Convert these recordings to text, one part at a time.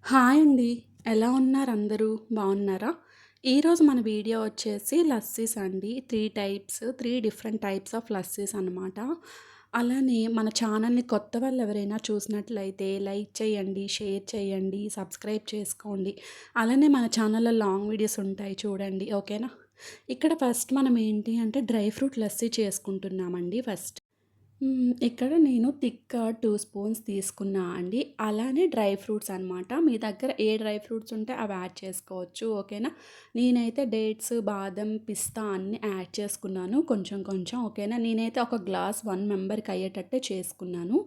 Hi అండి. ఎలా ఉన్నారు అందరూ? బాగున్నారా? ఈరోజు మన వీడియో వచ్చేసి లస్సీస్ అండి. 3 డిఫరెంట్ టైప్స్ ఆఫ్ లస్సీస్ అనమాట. అలానే మన ఛానల్‌ని కొత్త వాళ్ళు ఎవరైనా చూసినట్లయితే లైక్ చేయండి, షేర్ చేయండి, సబ్స్క్రైబ్ చేసుకోండి. అలానే మన ఛానల్‌లో లాంగ్ వీడియోస్ ఉంటాయి చూడండి. ఓకేనా? ఇక్కడ ఫస్ట్ మనం ఏంటి అంటే డ్రై ఫ్రూట్ లస్సీ చేసుకుంటున్నామండి ఫస్ట్. ఇక్కడ నేను థిక్ 2 స్పూన్స్ తీసుకున్నా అండి. అలానే డ్రై ఫ్రూట్స్ అనమాట. మీ దగ్గర ఏ డ్రై ఫ్రూట్స్ ఉంటే అవి యాడ్ చేసుకోవచ్చు. ఓకేనా? నేనైతే డేట్స్, బాదం, పిస్తా అన్నీ యాడ్ చేసుకున్నాను కొంచెం కొంచెం. ఓకేనా? నేనైతే ఒక గ్లాస్ 1 మెంబర్‌కి అయ్యేటట్టే చేసుకున్నాను.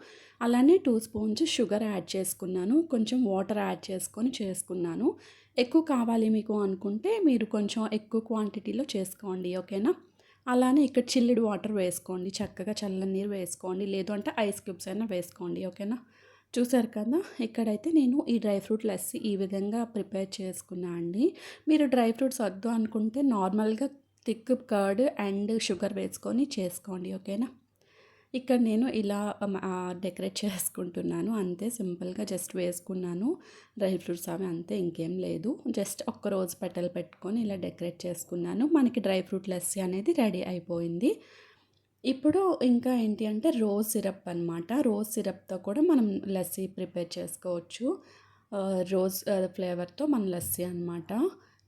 అలానే 2 స్పూన్స్ షుగర్ యాడ్ చేసుకున్నాను. కొంచెం వాటర్ యాడ్ చేసుకొని చేసుకున్నాను. ఎక్కువ కావాలి మీకు అనుకుంటే మీరు కొంచెం ఎక్కువ క్వాంటిటీలో చేసుకోండి. ఓకేనా? అలానే ఇక్కడ చిల్లుడు వాటర్ వేసుకోండి. చక్కగా చల్లని నీరు వేసుకోండి. లేదు అంటే ఐస్ క్యూబ్స్ అయినా వేసుకోండి. ఓకేనా? చూసారు కదా! ఇక్కడైతే నేను ఈ డ్రై ఫ్రూట్ లస్సీ ఈ విధంగా ప్రిపేర్ చేసుకున్నా అండి. మీరు డ్రై ఫ్రూట్స్ వద్దు అనుకుంటే నార్మల్‌గా థిక్ కర్డ్ అండ్ షుగర్ వేసుకొని చేసుకోండి. ఓకేనా? ఇక్కడ నేను ఇలా డెకరేట్ చేసుకుంటున్నాను. అంతే సింపుల్‌గా జస్ట్ వేసుకున్నాను. డ్రై ఫ్రూట్స్ అవి అంతే ఇంకేం లేదు. జస్ట్ ఒక్క రోజ్ పెటల్ పెట్టుకొని ఇలా డెకరేట్ చేసుకున్నాను. మనకి డ్రై ఫ్రూట్ లస్సీ అనేది రెడీ అయిపోయింది. ఇప్పుడు ఇంకా ఏంటి అంటే రోజ్ సిరప్ అనమాట. రోజ్ సిరప్‌తో కూడా మనం లస్సీ ప్రిపేర్ చేసుకోవచ్చు. రోజ్ ఫ్లేవర్‌తో మన లస్సీ అనమాట.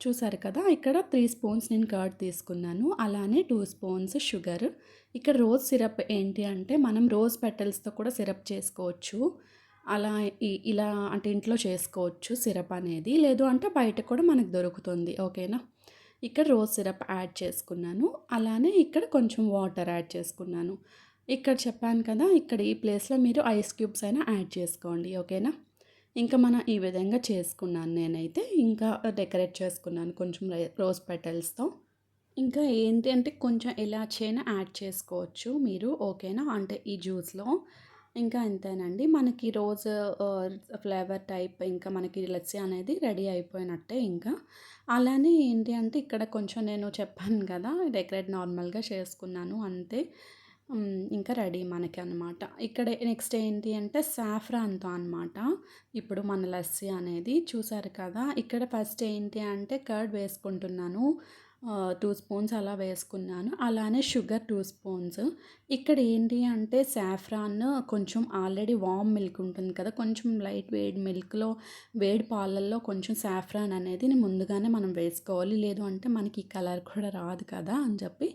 చూసారు కదా! ఇక్కడ 3 స్పూన్స్ నేను కర్డ్ తీసుకున్నాను. అలానే 2 స్పూన్స్ షుగర్. ఇక్కడ రోజ్ సిరప్ ఏంటి అంటే మనం రోజ్ పెటల్స్‌తో కూడా సిరప్ చేసుకోవచ్చు. అలా ఇలా అంటే ఇంట్లో చేసుకోవచ్చు సిరప్ అనేది. లేదు అంటే బయట కూడా మనకు దొరుకుతుంది. ఓకేనా? ఇక్కడ రోజ్ సిరప్ యాడ్ చేసుకున్నాను. అలానే ఇక్కడ కొంచెం వాటర్ యాడ్ చేసుకున్నాను. ఇక్కడ చెప్పాను కదా! ఇక్కడ ఈ ప్లేస్‌లో మీరు ఐస్ క్యూబ్స్ అయినా యాడ్ చేసుకోండి. ఓకేనా? ఇంకా మనం ఈ విధంగా చేసుకున్నాను నేనైతే. ఇంకా డెకరేట్ చేసుకున్నాను కొంచెం రోజ్ పెటల్స్‌తో. ఇంకా ఏంటి అంటే కొంచెం ఇలాచీ అయినా యాడ్ చేసుకోవచ్చు మీరు. ఓకేనా? అంటే ఈ జ్యూస్‌లో. ఇంకా అంతేనండి. మనకి రోజ్ ఫ్లేవర్ టైప్ ఇంకా మనకి లస్సీ అనేది రెడీ అయిపోయినట్టే ఇంకా. అలానే ఏంటి అంటే ఇక్కడ కొంచెం నేను చెప్పాను కదా! డెకరేట్ నార్మల్‌గా చేసుకున్నాను అంతే. ఇంకా రెడీ మనకనమాట. ఇక్కడ నెక్స్ట్ ఏంటి అంటే సాఫ్రాన్‌తో అనమాట. ఇప్పుడు మన లస్సీ అనేది చూసారు కదా! ఇక్కడ ఫస్ట్ ఏంటి అంటే కర్డ్ వేసుకుంటున్నాను. 2 స్పూన్స్ అలా వేసుకున్నాను. అలానే షుగర్ 2 స్పూన్స్. ఇక్కడ ఏంటి అంటే సాఫ్రాన్ కొంచెం ఆల్రెడీ వార్మ్ మిల్క్ ఉంటుంది కదా! కొంచెం లైట్ వేడి మిల్క్‌లో వేడి పాలల్లో కొంచెం సాఫ్రాన్ అనేది ముందుగానే మనం వేసుకోవాలి. లేదు అంటే మనకి ఈ కలర్ కూడా రాదు కదా! అని చెప్పి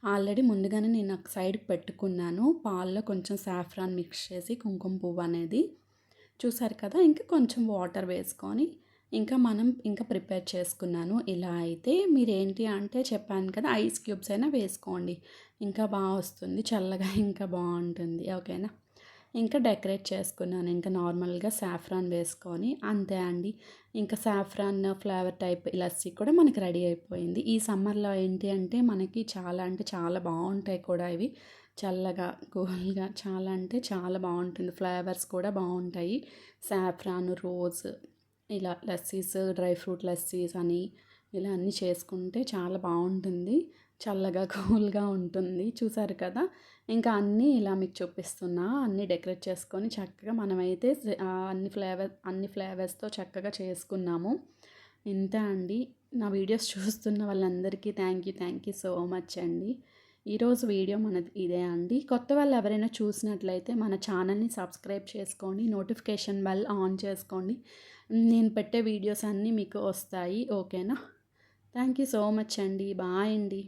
ఆల్రెడీ ముందుగానే నేను ఒక సైడ్‌కి పెట్టుకున్నాను. పాలలో కొంచెం సాఫ్రాన్ మిక్స్ చేసి కుంకుమ పువ్వు అనేది. చూసారు కదా! ఇంకా కొంచెం వాటర్ వేసుకొని ఇంకా ప్రిపేర్ చేసుకున్నాను. ఇలా అయితే మీరేంటి అంటే చెప్పాను కదా! ఐస్ క్యూబ్స్ అయినా వేసుకోండి. ఇంకా వస్తుంది. చల్లగా ఇంకా బావుంటుంది. ఓకేనా? ఇంకా డెకరేట్ చేసుకున్నాను. ఇంకా నార్మల్‌గా సాఫ్రాన్ వేసుకొని అంతే అండి. ఇంకా సాఫ్రాన్ ఫ్లేవర్ టైప్ లస్సీ కూడా మనకి రెడీ అయిపోయింది. ఈ సమ్మర్‌లో ఏంటి అంటే మనకి చాలా అంటే చాలా బావుంటాయి కూడా ఇవి. చల్లగా, కూల్‌గా చాలా అంటే చాలా బావుంటుంది. ఫ్లేవర్స్ కూడా బావుంటాయి. సాఫ్రాన్, రోజ్ ఇలా లస్సీస్, డ్రై ఫ్రూట్ లస్సీస్ అని ఇలా అన్నీ చేసుకుంటే చాలా బావుంటుంది. చల్లగా, కూల్‌గా ఉంటుంది. చూసారు కదా! ఇంకా అన్నీ ఇలా మీకు చూపిస్తున్నా. అన్నీ డెకరేట్ చేసుకొని చక్కగా మనమైతే అన్ని ఫ్లేవర్స్‌తో చక్కగా చేసుకున్నాము. ఇంతే అండి. నా వీడియోస్ చూస్తున్న వాళ్ళందరికీ థ్యాంక్ యూ సో మచ్ అండి. ఈరోజు వీడియో మనది ఇదే అండి. కొత్త వాళ్ళు ఎవరైనా చూసినట్లయితే మన ఛానల్‌ని సబ్స్క్రైబ్ చేసుకోండి. నోటిఫికేషన్ బెల్ ఆన్ చేసుకోండి. నేను పెట్టే వీడియోస్ అన్నీ మీకు వస్తాయి. ఓకేనా? థ్యాంక్ యూ సో మచ్ అండి. బాయ్ అండి.